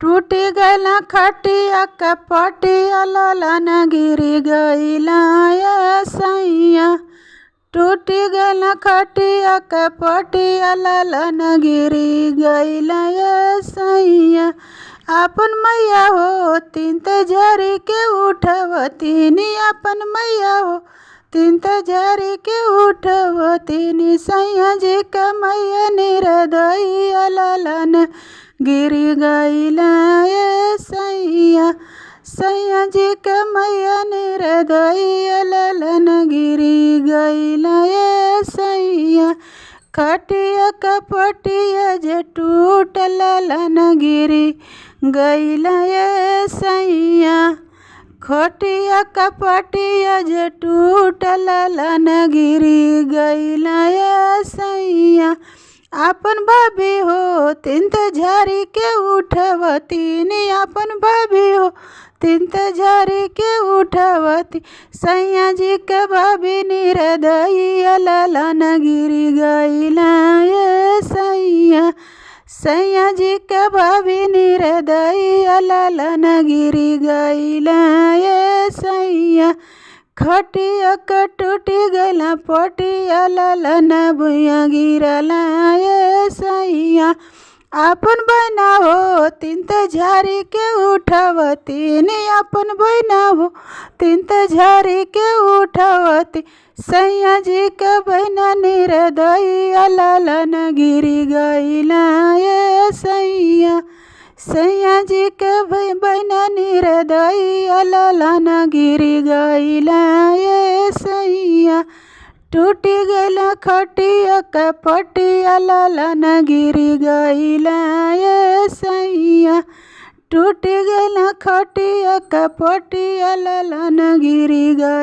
टूटी गैला खटिया कपटिया ललन गिरी गैला सैया। टूटी गैला खटिया कपटिया ललन गिरी गैला सैया। अपन मैया हो तीन तजारी के उठवतीनी, अपन मैया हो तीन तजारी के उठवतीनी। सैया जी का मैया निरदैया ललन गिरी गैला सैया। सैया जी का मैया निरदैया ललन गिरी गैला सैया। खटिया कपटिया जे टूट ललन गिरी गैला सैया। खटिया कपटिया जे टूट ललन गिरी गैला सैया। अपन भाभी हो तीन तजारी के उठवतीनी, अपन भाभी हो तीन तजारी के उठवती। सैया जी के भाभी निरदैया ललन गिरी गैला सैया। सैया जी के भाभी निरदैया ललन गिरी गैला सैया। खटिया टूटी गैला पटिया ललन भुइया गिरला सैया। अपन बहना हो तीन तजारी के उठवतीनी, अपन बहना हो तीन तजारी के उठवती। सैया जी के बहना निरदैया ललन गिरी गैला सैया। सैया जी के बहना निरदैया ललन गिरी गैला सैया। टूटी गैला खटिया कपटिया ललन गिरी गैला सैया। टूटी गैला खटिया कपटिया ललन गिरी गैला।